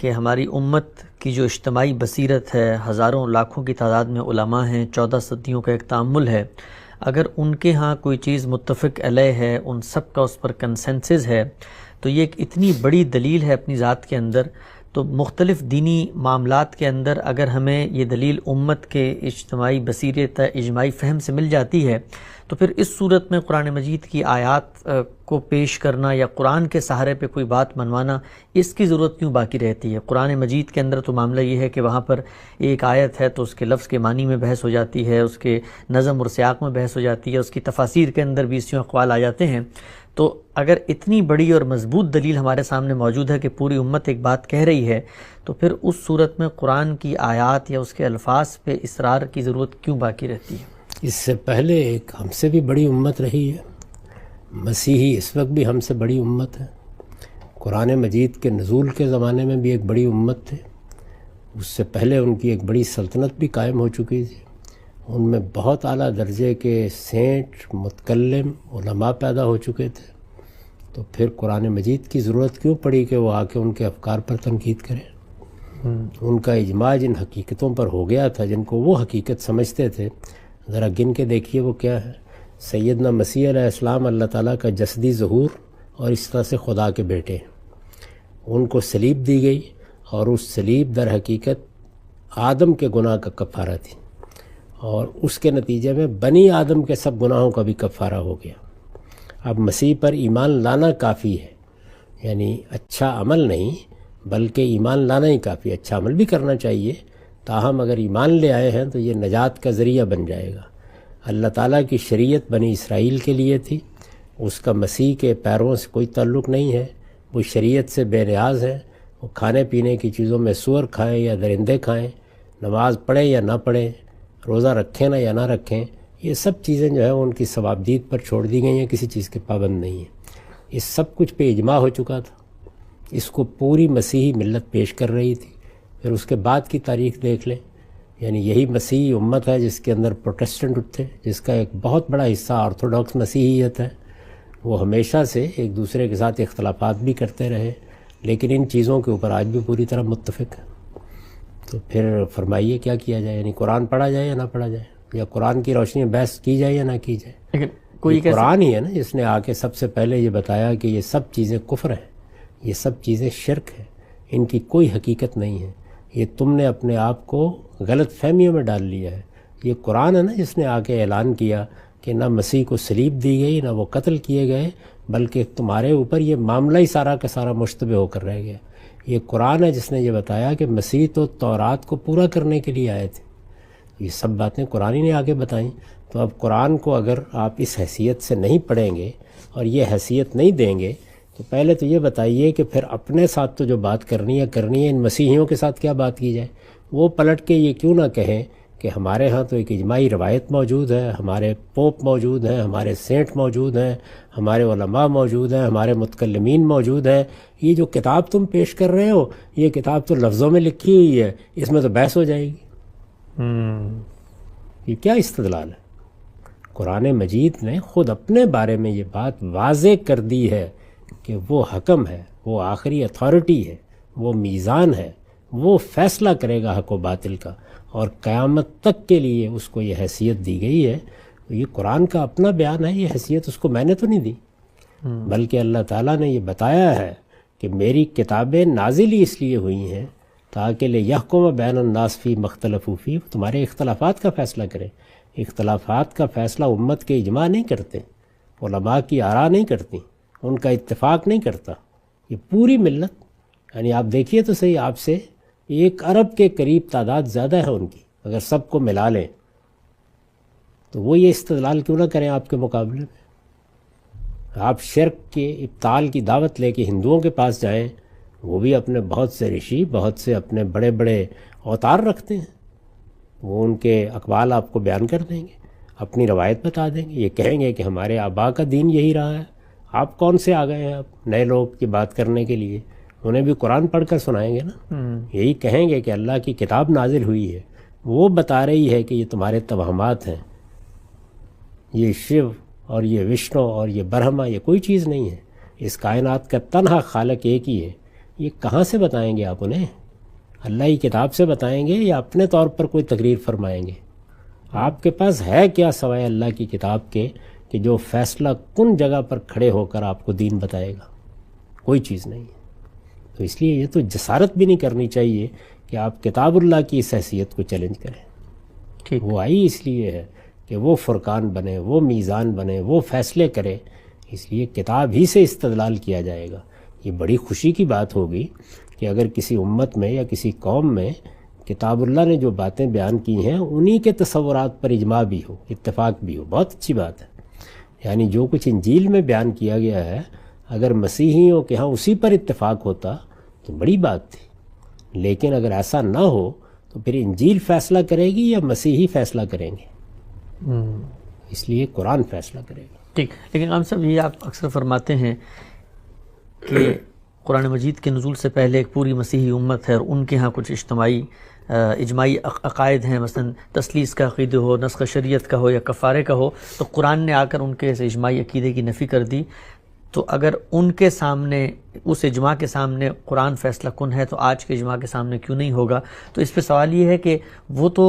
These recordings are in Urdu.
کہ ہماری امت کی جو اجتماعی بصیرت ہے، ہزاروں لاکھوں کی تعداد میں علماء ہیں، 14 صدیوں کا ایک تعامل ہے، اگر ان کے ہاں کوئی چیز متفق علیہ ہے، ان سب کا اس پر کنسنسس ہے، تو یہ ایک اتنی بڑی دلیل ہے اپنی ذات کے اندر۔ تو مختلف دینی معاملات کے اندر اگر ہمیں یہ دلیل امت کے اجتماعی بصیرت اجماعی فہم سے مل جاتی ہے، تو پھر اس صورت میں قرآن مجید کی آیات کو پیش کرنا یا قرآن کے سہارے پہ کوئی بات منوانا، اس کی ضرورت کیوں باقی رہتی ہے؟ قرآن مجید کے اندر تو معاملہ یہ ہے کہ وہاں پر ایک آیت ہے تو اس کے لفظ کے معنی میں بحث ہو جاتی ہے، اس کے نظم اور سیاق میں بحث ہو جاتی ہے، اس کی تفاسیر کے اندر بھی اسی اقوال آ جاتے ہیں۔ تو اگر اتنی بڑی اور مضبوط دلیل ہمارے سامنے موجود ہے کہ پوری امت ایک بات کہہ رہی ہے، تو پھر اس صورت میں قرآن کی آیات یا اس کے الفاظ پہ اصرار کی ضرورت کیوں باقی رہتی ہے؟ اس سے پہلے ایک ہم سے بھی بڑی امت رہی ہے، مسیحی اس وقت بھی ہم سے بڑی امت ہے، قرآن مجید کے نزول کے زمانے میں بھی ایک بڑی امت تھے، اس سے پہلے ان کی ایک بڑی سلطنت بھی قائم ہو چکی تھی، ان میں بہت اعلیٰ درجے کے سینٹ، متکلم، علماء پیدا ہو چکے تھے، تو پھر قرآن مجید کی ضرورت کیوں پڑی کہ وہ آ کے ان کے افکار پر تنقید کریں؟ ان کا اجماع جن حقیقتوں پر ہو گیا تھا، جن کو وہ حقیقت سمجھتے تھے، ذرا گن کے دیکھیے وہ کیا ہے۔ سیدنا مسیح علیہ السلام اللہ تعالیٰ کا جسدی ظہور اور اس طرح سے خدا کے بیٹے ہیں، ان کو صلیب دی گئی، اور اس صلیب در حقیقت آدم کے گناہ کا کفارہ تھی، اور اس کے نتیجے میں بنی آدم کے سب گناہوں کا بھی کفارہ ہو گیا۔ اب مسیح پر ایمان لانا کافی ہے، یعنی اچھا عمل نہیں بلکہ ایمان لانا ہی کافی، اچھا عمل بھی کرنا چاہیے، تاہم اگر ایمان لے آئے ہیں تو یہ نجات کا ذریعہ بن جائے گا۔ اللہ تعالیٰ کی شریعت بنی اسرائیل کے لیے تھی، اس کا مسیح کے پیروں سے کوئی تعلق نہیں ہے، وہ شریعت سے بے نیاز ہے، وہ کھانے پینے کی چیزوں میں سور کھائیں یا درندے کھائیں، نماز پڑھیں یا نہ پڑھیں، روزہ رکھیں نہ یا نہ رکھیں، یہ سب چیزیں جو ہے ان کی ثوابدید پر چھوڑ دی گئی ہیں، کسی چیز کے پابند نہیں ہیں۔ اس سب کچھ پہ اجماع ہو چکا تھا، اس کو پوری مسیحی ملت پیش کر رہی تھی۔ پھر اس کے بعد کی تاریخ دیکھ لیں، یعنی یہی مسیحی امت ہے جس کے اندر پروٹسٹنٹ تھے، جس کا ایک بہت بڑا حصہ آرتھوڈاکس مسیحیت ہے، وہ ہمیشہ سے ایک دوسرے کے ساتھ اختلافات بھی کرتے رہے، لیکن ان چیزوں کے اوپر آج بھی پوری طرح متفق ہے۔ تو پھر فرمائیے کیا کیا جائے؟ یعنی قرآن پڑھا جائے یا نہ پڑھا جائے، یا قرآن کی روشنی میں بحث کی جائے یا نہ کی جائے؟ لیکن کوئی قرآن ہی ہے نا جس نے آ کے سب سے پہلے یہ بتایا کہ یہ سب چیزیں کفر ہیں، یہ سب چیزیں شرک ہیں، ان کی کوئی حقیقت نہیں ہے، یہ تم نے اپنے آپ کو غلط فہمیوں میں ڈال لیا ہے۔ یہ قرآن ہے نا جس نے آ کے اعلان کیا کہ نہ مسیح کو صلیب دی گئی، نہ وہ قتل کیے گئے، بلکہ تمہارے اوپر یہ معاملہ ہی سارا کا سارا مشتبہ ہو کر رہ گیا۔ یہ قرآن ہے جس نے یہ بتایا کہ مسیح تو تورات کو پورا کرنے کے لیے آئے تھے۔ یہ سب باتیں قرآن ہی نے آگے بتائیں، تو اب قرآن کو اگر آپ اس حیثیت سے نہیں پڑھیں گے اور یہ حیثیت نہیں دیں گے، تو پہلے تو یہ بتائیے کہ پھر اپنے ساتھ تو جو بات کرنی ہے ان مسیحیوں کے ساتھ کیا بات کی جائے؟ وہ پلٹ کے یہ کیوں نہ کہیں کہ ہمارے ہاں تو ایک اجماعی روایت موجود ہے، ہمارے پوپ موجود ہیں، ہمارے سینٹ موجود ہیں، ہمارے علماء موجود ہیں، ہمارے متکلمین موجود ہیں، یہ جو کتاب تم پیش کر رہے ہو یہ کتاب تو لفظوں میں لکھی ہوئی ہے، اس میں تو بحث ہو جائے گی۔ یہ کیا استدلال ہے؟ قرآن مجید نے خود اپنے بارے میں یہ بات واضح کر دی ہے کہ وہ حکم ہے، وہ آخری اتھارٹی ہے، وہ میزان ہے، وہ فیصلہ کرے گا حق و باطل کا، اور قیامت تک کے لیے اس کو یہ حیثیت دی گئی ہے۔ تو یہ قرآن کا اپنا بیان ہے، یہ حیثیت اس کو میں نے تو نہیں دی، بلکہ اللہ تعالیٰ نے یہ بتایا ہے کہ میری کتابیں نازل ہی اس لیے ہوئی ہیں تاکہ لیحکم بین الناس فی ما اختلفوا فیہ، تمہارے اختلافات کا فیصلہ کریں۔ اختلافات کا فیصلہ امت کے اجماع نہیں کرتے، علماء کی آراء نہیں کرتی، ان کا اتفاق نہیں کرتا، یہ پوری ملت، یعنی آپ دیکھیے تو صحیح، آپ سے 1 ارب کے قریب تعداد زیادہ ہے ان کی، اگر سب کو ملا لیں تو وہ یہ استدلال کیوں نہ کریں آپ کے مقابلے میں؟ آپ شرک کے ابطال کی دعوت لے کے ہندوؤں کے پاس جائیں، وہ بھی اپنے بہت سے رشی، بہت سے اپنے بڑے بڑے اوتار رکھتے ہیں، وہ ان کے اقوال آپ کو بیان کر دیں گے۔ اپنی روایت بتا دیں گے، یہ کہیں گے کہ ہمارے آبا کا دین یہی رہا ہے، آپ کون سے آ گئے ہیں اب نئے لوگ کی بات کرنے کے لیے؟ انہیں بھی قرآن پڑھ کر سنائیں گے نا، یہی کہیں گے کہ اللہ کی کتاب نازل ہوئی ہے، وہ بتا رہی ہے کہ یہ تمہارے توہمات ہیں، یہ شیو اور یہ وشنو اور یہ برہما یہ کوئی چیز نہیں ہے، اس کائنات کا تنہا خالق ایک ہی ہے۔ یہ کہاں سے بتائیں گے آپ انہیں؟ اللہ کی کتاب سے بتائیں گے یا اپنے طور پر کوئی تقریر فرمائیں گے؟ آپ کے پاس ہے کیا سوائے اللہ کی کتاب کے کہ جو فیصلہ کن جگہ پر کھڑے ہو کر آپ کو دین بتائے گا؟ کوئی چیز نہیں ہے۔ تو اس لیے یہ تو جسارت بھی نہیں کرنی چاہیے کہ آپ کتاب اللہ کی اس حیثیت کو چیلنج کریں۔ وہ آئی اس لیے ہے کہ وہ فرقان بنے، وہ میزان بنے، وہ فیصلے کرے، اس لیے کتاب ہی سے استدلال کیا جائے گا۔ یہ بڑی خوشی کی بات ہوگی کہ اگر کسی امت میں یا کسی قوم میں کتاب اللہ نے جو باتیں بیان کی ہیں انہی کے تصورات پر اجماع بھی ہو، اتفاق بھی ہو، بہت اچھی بات ہے۔ یعنی جو کچھ انجیل میں بیان کیا گیا ہے اگر مسیحیوں کے ہاں اسی پر اتفاق ہوتا تو بڑی بات تھی، لیکن اگر ایسا نہ ہو تو پھر انجیل فیصلہ کرے گی یا مسیحی فیصلہ کریں گے؟ اس لیے قرآن فیصلہ کرے گا۔ ٹھیک، لیکن عام صاحب یہ آپ اکثر فرماتے ہیں کہ قرآن مجید کے نزول سے پہلے ایک پوری مسیحی امت ہے اور ان کے ہاں کچھ اجماعی عقائد ہیں، مثلا تثلیث کا عقیدہ ہو، نسخ شریعت کا ہو یا کفارے کا ہو، تو قرآن نے آ کر ان کے اس اجماعی عقیدے کی نفی کر دی۔ تو اگر ان کے سامنے، اس اجماع کے سامنے قرآن فیصلہ کن ہے تو آج کے اجماع کے سامنے کیوں نہیں ہوگا؟ تو اس پہ سوال یہ ہے کہ وہ تو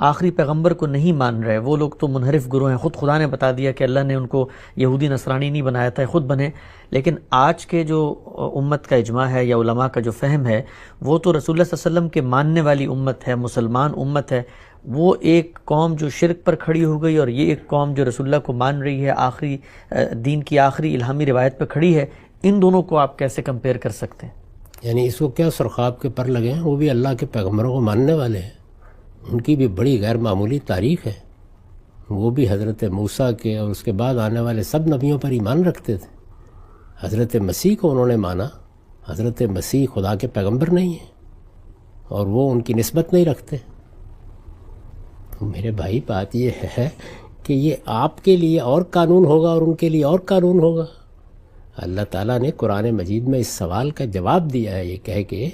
آخری پیغمبر کو نہیں مان رہے، وہ لوگ تو منحرف گروہ ہیں، خود خدا نے بتا دیا کہ اللہ نے ان کو یہودی نصرانی نہیں بنایا تھا، خود بنے۔ لیکن آج کے جو امت کا اجماع ہے یا علماء کا جو فہم ہے وہ تو رسول اللہ صلی اللہ علیہ وسلم کے ماننے والی امت ہے، مسلمان امت ہے۔ وہ ایک قوم جو شرک پر کھڑی ہو گئی اور یہ ایک قوم جو رسول اللہ کو مان رہی ہے، آخری دین کی آخری الہامی روایت پر کھڑی ہے، ان دونوں کو آپ کیسے کمپیئر کر سکتے ہیں؟ یعنی اس کو کیا سرخاب کے پر لگے ہیں؟ وہ بھی اللہ کے پیغمبروں کو ماننے والے ہیں، ان کی بھی بڑی غیر معمولی تاریخ ہے، وہ بھی حضرت موسیٰ کے اور اس کے بعد آنے والے سب نبیوں پر ایمان رکھتے تھے۔ حضرت مسیح کو انہوں نے مانا، حضرت مسیح خدا کے پیغمبر نہیں ہیں اور وہ ان کی نسبت نہیں رکھتے۔ تو میرے بھائی بات یہ ہے کہ یہ آپ کے لیے اور قانون ہوگا اور ان کے لیے اور قانون ہوگا۔ اللہ تعالیٰ نے قرآن مجید میں اس سوال کا جواب دیا ہے یہ کہہ کے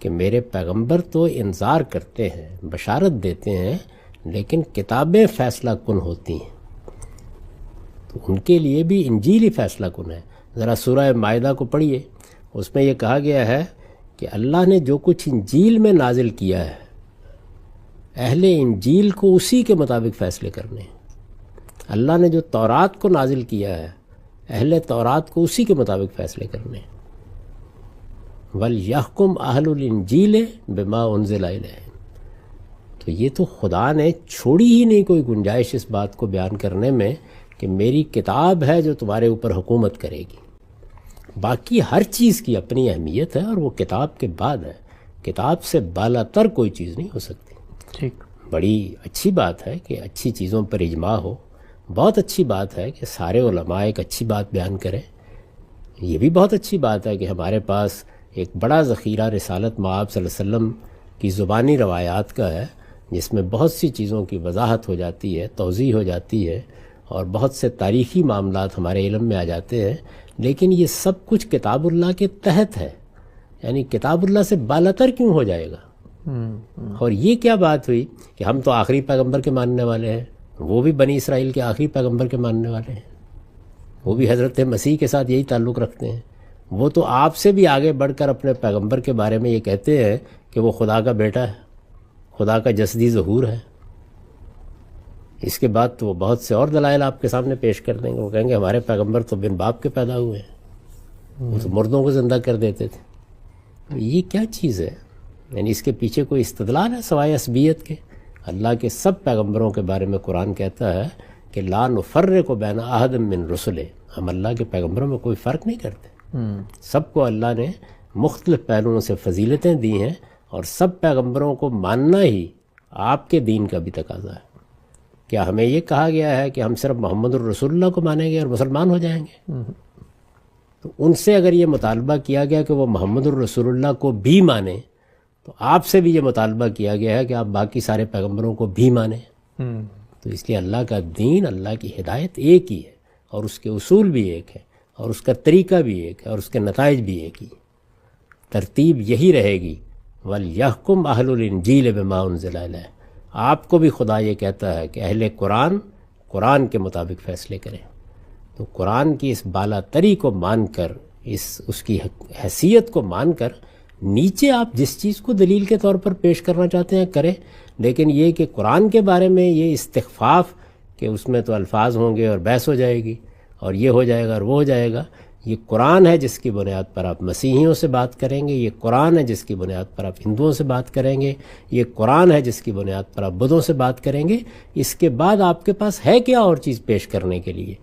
کہ میرے پیغمبر تو انذار کرتے ہیں، بشارت دیتے ہیں، لیکن کتابیں فیصلہ کن ہوتی ہیں، تو ان کے لیے بھی انجیل ہی فیصلہ کن ہے۔ ذرا سورہ مائدہ کو پڑھیے، اس میں یہ کہا گیا ہے کہ اللہ نے جو کچھ انجیل میں نازل کیا ہے اہل انجیل کو اسی کے مطابق فیصلے کرنے ہیں۔ اللہ نے جو تورات کو نازل کیا ہے اہل تورات کو اسی کے مطابق فیصلے کرنے ہیں۔ وَلْيَحْكُمْ أَهْلُ الْإِنْجِيلِ بِمَا أُنزِلَ إِلَيْهِمْ۔ تو یہ تو خدا نے چھوڑی ہی نہیں کوئی گنجائش اس بات کو بیان کرنے میں کہ میری کتاب ہے جو تمہارے اوپر حکومت کرے گی۔ باقی ہر چیز کی اپنی اہمیت ہے اور وہ کتاب کے بعد ہے، کتاب سے بالا تر کوئی چیز نہیں ہو سکتی۔ ٹھیک، بڑی اچھی بات ہے کہ اچھی چیزوں پر اجماع ہو، بہت اچھی بات ہے کہ سارے علماء ایک اچھی بات بیان کریں، یہ بھی بہت اچھی بات ہے کہ ہمارے پاس ایک بڑا ذخیرہ رسالت مآب صلی اللہ علیہ وسلم کی زبانی روایات کا ہے جس میں بہت سی چیزوں کی وضاحت ہو جاتی ہے، توضیح ہو جاتی ہے اور بہت سے تاریخی معاملات ہمارے علم میں آ جاتے ہیں، لیکن یہ سب کچھ کتاب اللہ کے تحت ہے، یعنی کتاب اللہ سے بالاتر کیوں ہو جائے گا؟ اور یہ کیا بات ہوئی کہ ہم تو آخری پیغمبر کے ماننے والے ہیں، وہ بھی بنی اسرائیل کے آخری پیغمبر کے ماننے والے ہیں، وہ بھی حضرت مسیح کے ساتھ یہی تعلق رکھتے ہیں، وہ تو آپ سے بھی آگے بڑھ کر اپنے پیغمبر کے بارے میں یہ کہتے ہیں کہ وہ خدا کا بیٹا ہے، خدا کا جسدی ظہور ہے۔ اس کے بعد تو وہ بہت سے اور دلائل آپ کے سامنے پیش کر دیں گے، وہ کہیں گے ہمارے پیغمبر تو بن باپ کے پیدا ہوئے ہیں، وہ تو مردوں کو زندہ کر دیتے تھے۔ یہ کیا چیز ہے؟ یعنی اس کے پیچھے کوئی استدلال ہے سوائے عصبیت کے؟ اللہ کے سب پیغمبروں کے بارے میں قرآن کہتا ہے کہ لا نفرق بین احد من رسلہ، ہم اللہ کے پیغمبروں میں کوئی فرق نہیں کرتے، سب کو اللہ نے مختلف پہلوؤں سے فضیلتیں دی ہیں اور سب پیغمبروں کو ماننا ہی آپ کے دین کا بھی تقاضا ہے۔ کیا ہمیں یہ کہا گیا ہے کہ ہم صرف محمد الرسول اللہ کو مانیں گے اور مسلمان ہو جائیں گے؟ تو ان سے اگر یہ مطالبہ کیا گیا کہ وہ محمد الرسول اللہ کو بھی مانیں تو آپ سے بھی یہ مطالبہ کیا گیا ہے کہ آپ باقی سارے پیغمبروں کو بھی مانیں۔ تو تو اس لیے اللہ کا دین، اللہ کی ہدایت ایک ہی ہے، اور اس کے اصول بھی ایک ہے، اور اس کا طریقہ بھی ایک ہے، اور اس کے نتائج بھی ایک ہی، ترتیب یہی رہے گی۔ وَلْيَحْكُمْ أَهْلُ الْإِنْجِيلِ بِمَا أُنزِلَ إِلَيْهِ، آپ کو بھی خدا یہ کہتا ہے کہ اہل قرآن کے مطابق فیصلے کریں۔ تو قرآن کی اس بالا تری کو مان کر، اس کی حیثیت کو مان کر، نیچے آپ جس چیز کو دلیل کے طور پر پیش کرنا چاہتے ہیں کریں، لیکن یہ کہ قرآن کے بارے میں یہ استخفاف کہ اس میں تو الفاظ ہوں گے اور بحث ہو جائے گی اور یہ ہو جائے گا اور وہ ہو جائے گا، یہ قرآن ہے جس کی بنیاد پر آپ مسیحیوں سے بات کریں گے، یہ قرآن ہے جس کی بنیاد پر آپ ہندوؤں سے بات کریں گے، یہ قرآن ہے جس کی بنیاد پر آپ بدھوں سے بات کریں گے۔ اس کے بعد آپ کے پاس ہے کیا اور چیز پیش کرنے کے لیے؟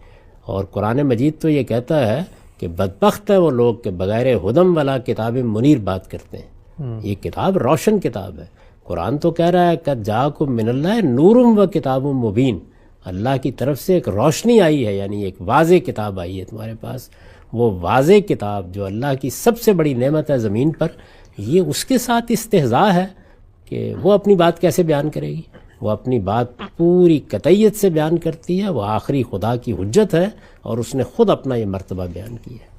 اور قرآن مجید تو یہ کہتا ہے کہ بدبخت ہے وہ لوگ کہ بغیر ہدم والا کتاب منیر بات کرتے ہیں۔ یہ کتاب روشن کتاب ہے۔ قرآن تو کہہ رہا ہے قد جاءکم من اللہ نورم و کتاب مبین، اللہ کی طرف سے ایک روشنی آئی ہے، یعنی ایک واضح کتاب آئی ہے تمہارے پاس۔ وہ واضح کتاب جو اللہ کی سب سے بڑی نعمت ہے زمین پر، یہ اس کے ساتھ استہزاء ہے کہ وہ اپنی بات کیسے بیان کرے گی؟ وہ اپنی بات پوری قطعیت سے بیان کرتی ہے، وہ آخری خدا کی حجت ہے، اور اس نے خود اپنا یہ مرتبہ بیان کیا ہے۔